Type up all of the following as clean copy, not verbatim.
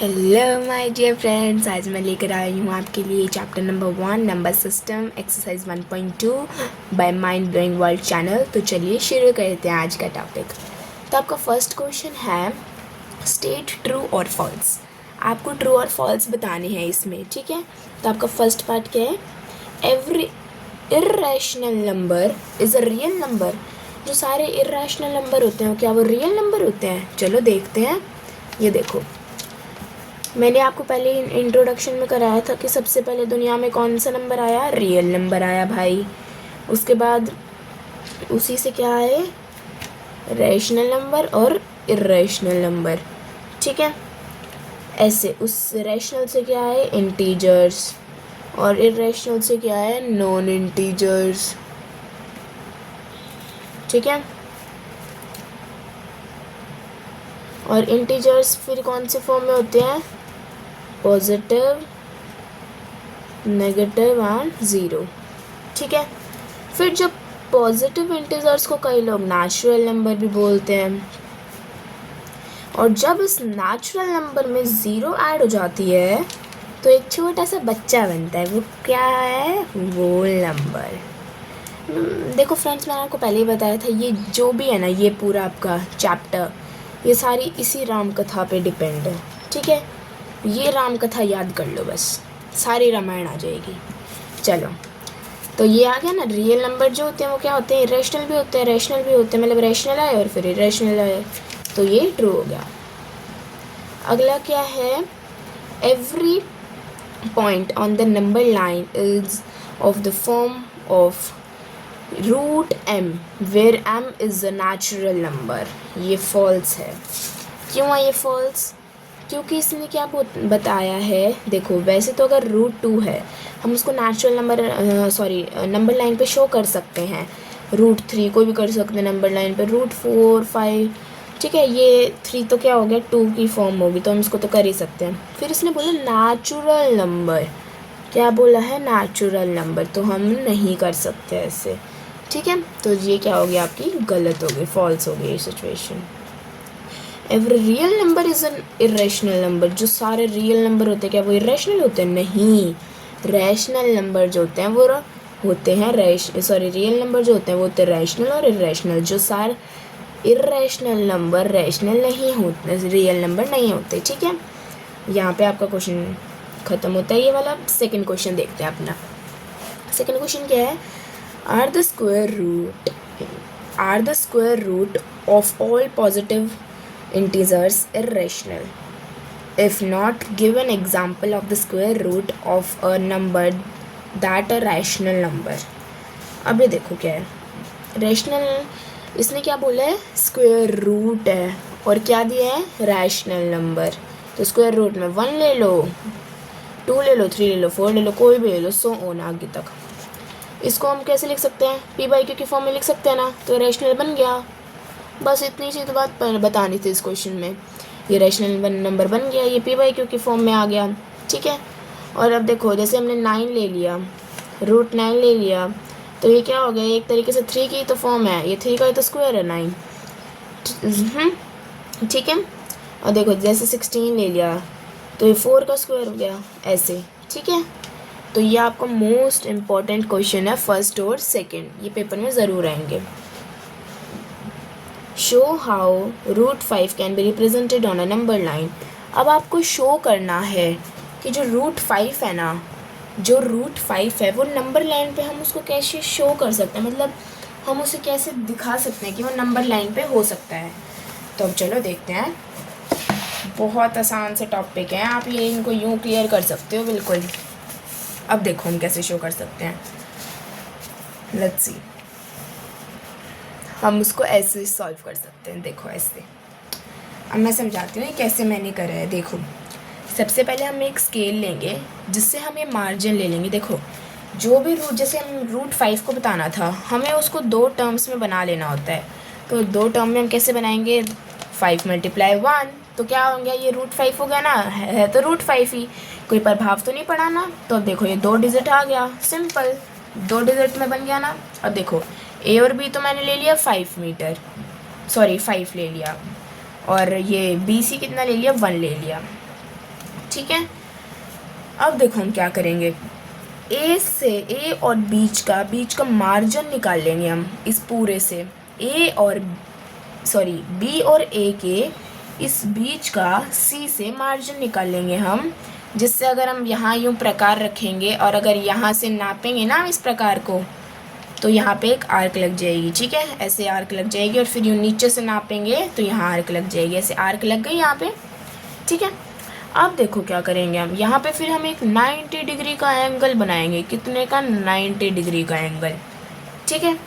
Hello my dear friends, आज मैं लेकर आई हूँ आपके लिए chapter number 1 number system exercise 1.2 by mind blowing world channel. तो चलिए शुरू करते हैं आज का टॉपिक। तो आपका फर्स्ट क्वेश्चन है स्टेट ट्रू और फॉल्स। आपको ट्रू और फॉल्स बताने हैं इसमें, ठीक है। तो आपका फर्स्ट पार्ट क्या है? Every irrational number is a real number. जो सारे इर्रेशनल नंबर होते हैं क्या वो रियल नंबर होते हैं? चलो देखते हैं। ये देखो, मैंने आपको पहले इंट्रोडक्शन में कराया था कि सबसे पहले दुनिया में कौन सा नंबर आया? रियल नंबर आया भाई। उसके बाद उसी से क्या आए? रैशनल नंबर और इर्रेशनल नंबर, ठीक है। ऐसे उस रैशनल से क्या आए? इंटीजर्स, और इर्रेशनल से क्या है? नॉन इंटीजर्स, ठीक है। और इंटीजर्स फिर कौन से फॉर्म में होते हैं? पॉजिटिव, नेगेटिव एंड ज़ीरो, ठीक है। फिर जब पॉजिटिव इंटीजर्स को कई लोग नेचुरल नंबर भी बोलते हैं, और जब इस नेचुरल नंबर में ज़ीरो ऐड हो जाती है तो एक छोटा सा बच्चा बनता है। वो क्या है? Whole number. देखो फ्रेंड्स, मैंने आपको पहले ही बताया था, ये जो भी है ना, ये पूरा आपका चैप्टर, ये सारी इसी राम कथा पे डिपेंड है, ठीक है। ये राम कथा याद कर लो बस, सारी रामायण आ जाएगी। चलो, तो ये आ गया ना। रियल नंबर जो होते हैं वो क्या होते हैं? इरेशनल भी होते हैं, रैशनल भी होते हैं। मतलब रैशनल आए और फिर इरेशनल आए, तो ये ट्रू हो गया। अगला क्या है? Every point on the number line is of the form of root m where m is a natural number. ये फॉल्स है। क्यों है ये फॉल्स? क्योंकि इसने क्या बताया है, देखो वैसे तो अगर रूट 2 है हम उसको नेचुरल नंबर नंबर लाइन पे शो कर सकते हैं। रूट 3 कोई भी कर सकते हैं नंबर लाइन पे, रूट 4, 5, ठीक है। ये 3 तो क्या हो गया? 2 की फॉर्म होगी, तो हम इसको तो कर ही सकते हैं। फिर इसने बोला नेचुरल नंबर, क्या बोला है? नेचुरल नंबर, तो हम नहीं कर सकते ऐसे, ठीक है। तो ये क्या हो गया? आपकी गलत हो गई, फॉल्स हो गई ये situation. Every real number is an irrational number. जो सारे रियल नंबर होते हैं क्या वो इरेशनल होते हैं? नहीं, रैशनल नंबर जो होते हैं वो होते हैं रियल नंबर जो होते हैं वो होते हैं रैशनल और इरेशनल। जो सारे इरेशनल नंबर रैशनल नहीं होते, रियल नंबर नहीं होते, ठीक है। यहाँ पे आपका क्वेश्चन ख़त्म होता है ये वाला। सेकंड क्वेश्चन देखते हैं अपना। सेकंड क्वेश्चन क्या है? Are the square root of all positive integers irrational? If not, give an example of the square root of a number that a rational number. अब ये देखो क्या है रैशनल, इसने क्या बोला है? स्क्वायर रूट है, और क्या दिया है? Rational number. तो स्क्वायर रूट में 1 ले लो, 2 ले लो, 3 ले लो, 4 ले लो, कोई भी ले लो, सो ऑन आगे तक। इसको हम कैसे लिख सकते हैं? p/q की फॉर्म में लिख सकते हैं ना, तो रैशनल बन गया। बस इतनी सी तो बात बतानी थी इस क्वेश्चन में। ये रैशनल नंबर बन गया, ये p/q की फॉर्म में आ गया, ठीक है। और अब देखो, जैसे हमने 9 ले लिया, रूट 9 ले लिया, तो ये क्या हो गया? एक तरीके से 3 की तो फॉर्म है, ये 3 का ही तो स्क्वायर है 9, ठीक है। और देखो जैसे 16 ले लिया तो ये 4 का स्क्वायर हो गया, ऐसे, ठीक है। तो ये आपका मोस्ट इम्पॉर्टेंट क्वेश्चन है, फर्स्ट और सेकेंड, ये पेपर में ज़रूर आएंगे। Show how root 5 can be represented on a number line. अब आपको शो करना है कि जो रूट 5 है ना, जो रूट 5 है वो नंबर लाइन पे हम उसको कैसे शो कर सकते हैं, मतलब हम उसे कैसे दिखा सकते हैं कि वो नंबर लाइन पे हो सकता है। तो अब चलो देखते हैं। बहुत आसान से टॉपिक है, आप ये इनको यूँ क्लियर कर सकते हो बिल्कुल। अब देखो हम कैसे शो कर सकते हैं। लेट्स सी, हम उसको ऐसे सॉल्व कर सकते हैं। देखो ऐसे, अब मैं समझाती हूँ कैसे मैंने करा है। देखो, सबसे पहले हम एक स्केल लेंगे जिससे हम ये मार्जिन ले लेंगे। देखो, जो भी रूट, जैसे हम रूट 5 को बताना था, हमें उसको 2 टर्म्स में बना लेना होता है। तो 2 टर्म में हम कैसे बनाएंगे? 5 × 1, तो क्या हो गया? ये रूट 5 हो गया ना, है तो रूट 5 ही, कोई प्रभाव तो नहीं पड़ा ना। तो अब देखो ये 2 डिजिट आ गया, सिंपल 2 डिजिट में बन गया ना। अब देखो ए और बी तो मैंने ले लिया 5 मीटर, 5 ले लिया, और ये बी सी कितना ले लिया? 1 ले लिया। ठीक है। अब देखो हम क्या करेंगे, ए और बीच का मार्जिन निकाल लेंगे हम इस पूरे से, बी और ए के इस बीच का सी से मार्जिन निकाल लेंगे हम, जिससे अगर हम यहाँ यूँ प्रकार रखेंगे और अगर यहाँ से नापेंगे ना इस प्रकार को, तो यहाँ पे एक आर्क लग जाएगी। ठीक है, ऐसे आर्क लग जाएगी और फिर यूँ नीचे से नापेंगे तो यहाँ आर्क लग जाएगी, ऐसे आर्क लग गई यहाँ पे। ठीक है, अब देखो क्या करेंगे हम, यहाँ पे फिर हम एक 90 डिग्री का एंगल बनाएंगे। कितने का? 90 डिग्री का एंगल। ठीक है,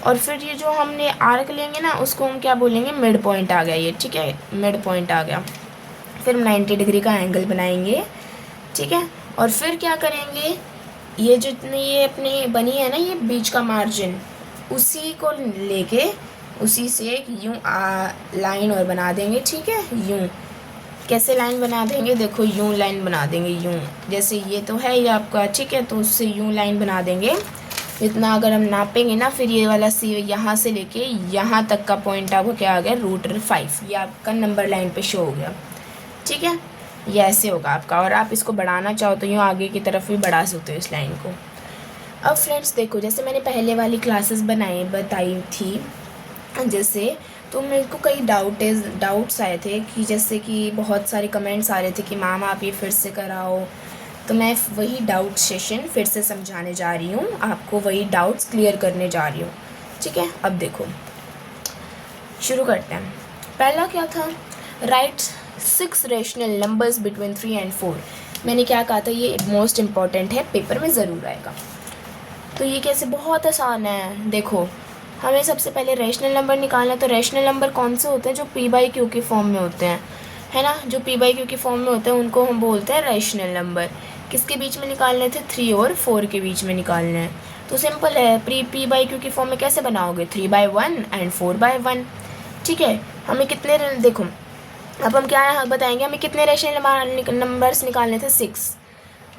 और फिर ये जो हमने आर्क लेंगे ना उसको हम क्या बोलेंगे, मिड पॉइंट आ गया ये। ठीक है, मिड पॉइंट आ गया। फिर हम 90 डिग्री का एंगल बनाएंगे। ठीक है, और फिर क्या करेंगे, ये जितनी ये अपनी बनी है ना ये बीच का मार्जिन, उसी को लेके उसी से एक यूँ लाइन और बना देंगे। ठीक है, यूँ कैसे लाइन बना देंगे, देखो यूँ लाइन बना देंगे, यूँ जैसे ये तो है ये आपका। ठीक है, तो उससे यूँ लाइन बना देंगे। इतना अगर हम नापेंगे ना, फिर ये वाला सी यहाँ से लेके यहाँ तक का पॉइंट आपको क्या आ गया, √5। ये आपका नंबर लाइन पे शो हो गया। ठीक है, ये ऐसे होगा आपका। और आप इसको बढ़ाना चाहो तो यूँ आगे की तरफ भी बढ़ा सकते हो इस लाइन को। अब फ्रेंड्स देखो, जैसे मैंने पहले वाली क्लासेस बताई थी, जैसे तो मेरे को कई डाउट्स आए थे कि जैसे कि बहुत सारे कमेंट्स आ रहे थे कि मैम आप ये फिर से कराओ, तो मैं वही डाउट सेशन फिर से समझाने जा रही हूँ आपको, वही डाउट्स क्लियर करने जा रही हूँ। ठीक है, अब देखो शुरू करते हैं। पहला क्या था, right 6 rational numbers between 3 and 4। मैंने क्या कहा था, ये मोस्ट इम्पॉर्टेंट है, पेपर में ज़रूर आएगा। तो ये कैसे, बहुत आसान है। देखो हमें सबसे पहले रेशनल नंबर निकालना है। तो रेशनल नंबर कौन से होते हैं, जो p/q के फॉर्म में होते हैं, है ना। जो p/q के फॉर्म में होते हैं उनको हम बोलते हैं रेशनल नंबर। किसके बीच में निकालने थे, 3 और 4 के बीच में निकालने हैं। तो सिंपल है, p/q के फॉर्म में कैसे बनाओगे, 3/1 and 4/1। ठीक है, हमें कितने, देखो अब हम क्या बताएंगे, हमें कितने रेशनल नंबर्स निकालने थे, 6।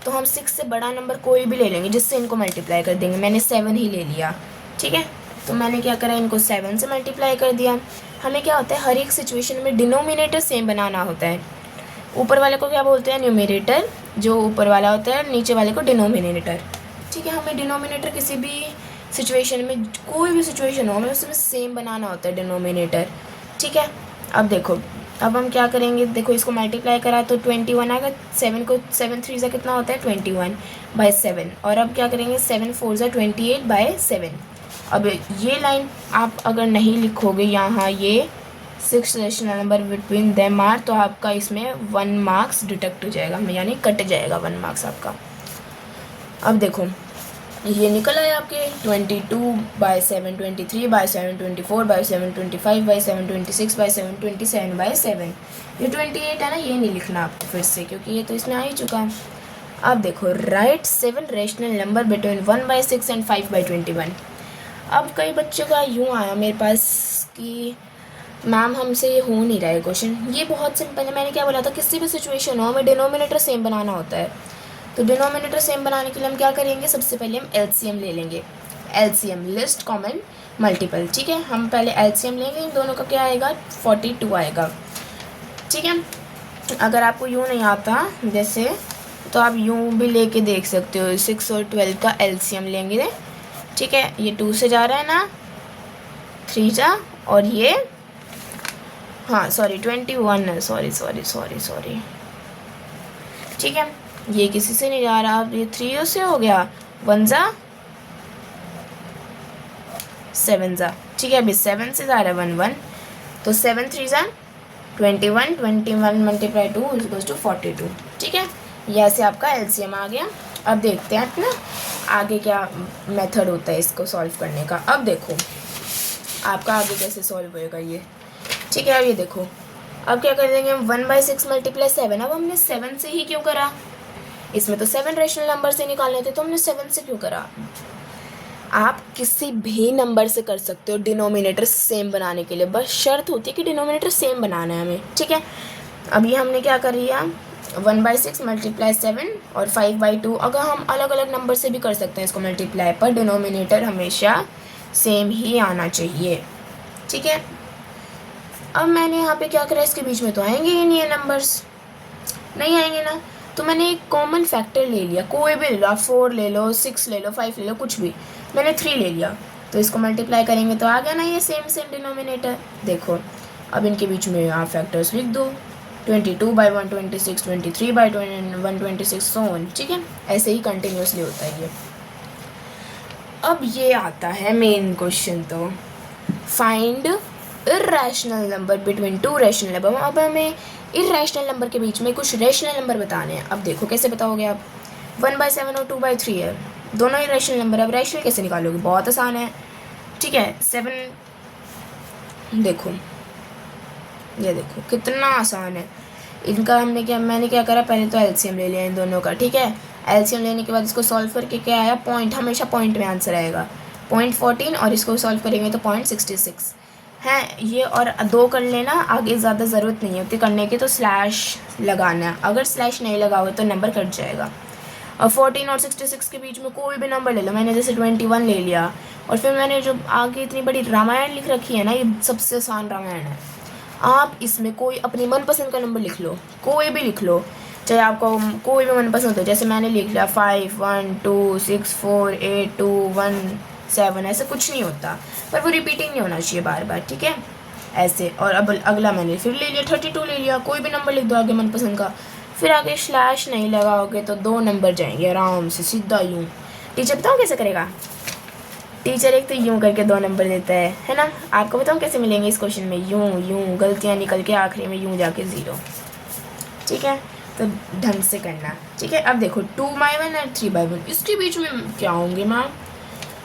तो हम 6 से बड़ा नंबर कोई भी ले लेंगे जिससे इनको मल्टीप्लाई कर देंगे। मैंने 7 ही ले लिया। ठीक है, तो मैंने क्या करा, इनको 7 से मल्टीप्लाई कर दिया। हमें क्या होता है, हर एक सिचुएशन में डिनोमिनेटर सेम बनाना होता है। ऊपर वाले को क्या बोलते हैं, न्यूमरेटर, जो ऊपर वाला होता है, नीचे वाले को डिनोमिनेटर। ठीक है, हमें डिनोमिनेटर किसी भी सिचुएशन में, कोई भी सिचुएशन हो, हमें उसमें सेम बनाना होता है डिनोमिनेटर। ठीक है, अब देखो अब हम क्या करेंगे, देखो इसको मल्टीप्लाई करा तो 21 आएगा। 7 3 से कितना होता है, 21/7। और अब क्या करेंगे, 7 4 से 28/7। अब ये लाइन आप अगर नहीं लिखोगे यहाँ, ये 6 rational number between them are, तो आपका इसमें 1 मार्क्स डिडक्ट हो जाएगा, यानी कट जाएगा 1 मार्क्स आपका। अब देखो ये निकल आया आपके 22/7, 23/7, 24/7, 25/7, 26/7, 27/7। ये 28 है ना, ये नहीं लिखना आपको फिर से, क्योंकि ये तो इसमें आ ही चुका है। अब देखो, right 7 rational number between 1/6 and 5/21। अब कई बच्चों का यूँ आया मेरे पास कि मैम हमसे ये हो नहीं रहा है क्वेश्चन। ये बहुत सिंपल है, मैंने क्या बोला था, किसी भी सिचुएशन हो हमें डिनोमिनेटर सेम बनाना होता है। तो डिनोमिनेटर सेम बनाने के लिए हम क्या करेंगे, सबसे पहले हम एलसीएम ले लेंगे। LCM, list common multiple. ठीक है, हम पहले एलसीएम लेंगे, इन दोनों का क्या आएगा, 42 आएगा। ठीक है, अगर आपको यूँ नहीं आता जैसे, तो आप यूँ भी लेके देख सकते हो। 6 और 12 का एलसीएम लेंगे। ठीक है, ये 2 से जा रहा है ना, 3 जा, और ये हाँ 21 है, सॉरी। ठीक है, ये किसी से नहीं जा रहा, अब ये 3 से हो गया, 1 जा 7 जा। ठीक है, अभी 7 से जा रहा है 1 1, तो 7 3 जा 21, 21 × 2 = 42। ठीक है, ये ऐसे आपका एलसीएम आ गया। अब देखते हैं अपना आगे क्या मेथड होता है इसको सॉल्व करने का। अब देखो आपका आगे कैसे सॉल्व होएगा ये। ठीक है, अब ये देखो, अब क्या कर देंगे हम, 1/6 × 7। अब हमने 7 से ही क्यों करा, इसमें तो 7 रेशनल नंबर से निकालने थे, तो हमने 7 से क्यों करा। आप किसी भी नंबर से कर सकते हो डिनोमिनेटर सेम बनाने के लिए, बस शर्त होती है कि डिनोमिनेटर सेम बनाना है हमें। ठीक है, अब ये हमने क्या कर लिया, 1/6 × 7 और 5/2। अगर हम अलग अलग नंबर से भी कर सकते हैं इसको मल्टीप्लाई, पर डिनोमिनेटर हमेशा सेम ही आना चाहिए। ठीक है, अब मैंने यहाँ पे क्या करा, इसके बीच में तो आएंगे ही नहीं ये नंबर्स। नहीं आएंगे ना। तो मैंने एक कॉमन फैक्टर ले लिया, कोई भी ले लो आप, 4 ले लो, 6 ले लो, 5 ले लो, कुछ भी। मैंने 3 ले लिया, तो इसको मल्टीप्लाई करेंगे तो आ गया ना ये सेम सेम डिनोमिनेटर। देखो अब इनके बीच में आप फैक्टर्स लिख दो, 22/126, 23/126, सो ऑन। ठीक है, ऐसे ही कंटिन्यूसली होता है ये। अब ये आता है मेन क्वेश्चन, तो find irrational number between two rational number. अब हमें इर्रेशनल नंबर के बीच में कुछ रैशनल नंबर बताने हैं। अब देखो कैसे बताओगे आप, 1/7 और 2/3 है, दोनों इर्रेशनल नंबर। अब रैशनल कैसे निकालोगे, बहुत आसान है। ठीक है, 7, देखो ये देखो कितना आसान है। इनका मैंने क्या करा, पहले तो एलसीएम ले लिया इन दोनों का। ठीक है, एलसीएम लेने के बाद इसको सॉल्व करके क्या आया, पॉइंट, हमेशा पॉइंट में आंसर आएगा, 0.14, और इसको सॉल्व करेंगे तो 0.66 है ये। और 2 कर लेना, आगे ज़्यादा ज़रूरत नहीं होती करने की, तो स्लैश लगाना है, अगर स्लैश नहीं लगाओगे तो नंबर कट जाएगा। और 14 और 66 के बीच में कोई भी नंबर ले लो, मैंने जैसे 21 ले लिया, और फिर मैंने जो आगे इतनी बड़ी रामायण लिख रखी है ना, ये सबसे आसान रामायण है। आप इसमें कोई अपनी मनपसंद का नंबर लिख लो, कोई भी लिख लो, चाहे आपको कोई भी मनपसंद हो। जैसे मैंने लिख लिया 5, 1, 2, 6, 4, 8, 2, 1, 7, ऐसे कुछ नहीं होता, पर वो रिपीटिंग नहीं होना चाहिए बार बार। ठीक है, ऐसे। और अब अगला मैंने फिर ले लिया 32 ले लिया, कोई भी नंबर लिख दो आगे मनपसंद का, फिर आगे स्लैश नहीं लगाओगे तो 2 नंबर जाएंगे आराम से सीधा यूँ। टीचर बताओ कैसे करेगा, टीचर एक तो यूँ करके 2 नंबर देता है ना। आपको बताओ कैसे मिलेंगे इस क्वेश्चन में, यूँ गलतियाँ निकल के आखिरी में यूँ जाके 0। ठीक है, तो ढंग से करना। ठीक है, अब देखो 2/1 और 3/1, इसके बीच में क्या होंगे मैम,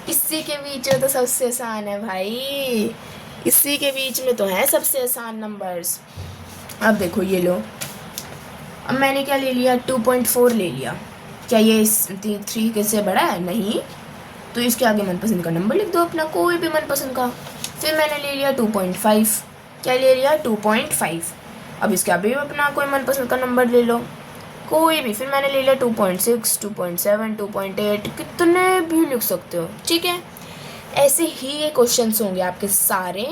इसी के बीच में तो सबसे आसान है भाई, इसी के बीच में तो है सबसे आसान नंबर्स। अब देखो ये लो, अब मैंने क्या ले लिया, 2.4 ले लिया। क्या ये 3 के से बड़ा है, नहीं, तो इसके आगे मनपसंद का नंबर लिख दो अपना, कोई भी मनपसंद का। फिर मैंने ले लिया 2.5, क्या ले लिया 2.5, अब इसके आगे अपना कोई मनपसंद का नंबर ले लो, कोई भी। फिर मैंने ले लिया 2.6, 2.7, 2.8, कितने भी लिख सकते हो। ठीक है, ऐसे ही ये क्वेश्चंस होंगे आपके सारे,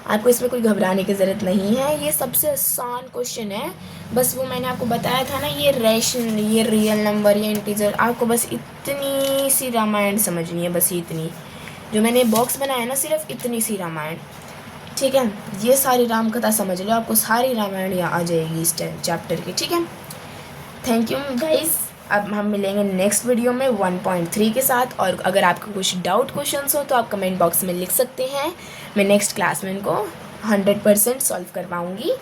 आपको इसमें कोई घबराने की ज़रूरत नहीं है, ये सबसे आसान क्वेश्चन है। बस वो मैंने आपको बताया था ना, ये रैशनल, ये रियल नंबर, ये इंटीजर, आपको बस इतनी सी रामायण समझनी है, बस इतनी, जो मैंने बॉक्स बनाया ना, सिर्फ इतनी सी रामायण। ठीक है, ये सारी राम कथा समझ लो, आपको सारी रामायण यहाँ आ जाएगी इस चैप्टर की। ठीक है, थैंक यू गाइस। अब हम मिलेंगे नेक्स्ट वीडियो में 1.3 के साथ, और अगर आपको कुछ डाउट क्वेश्चंस हो तो आप कमेंट बॉक्स में लिख सकते हैं, मैं नेक्स्ट क्लास में इनको 100% सॉल्व करवाऊँगी।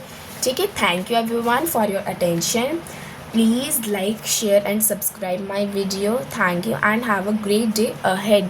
ठीक है, thank you everyone for your attention, please like, share and subscribe my video. Thank you and have a great day ahead.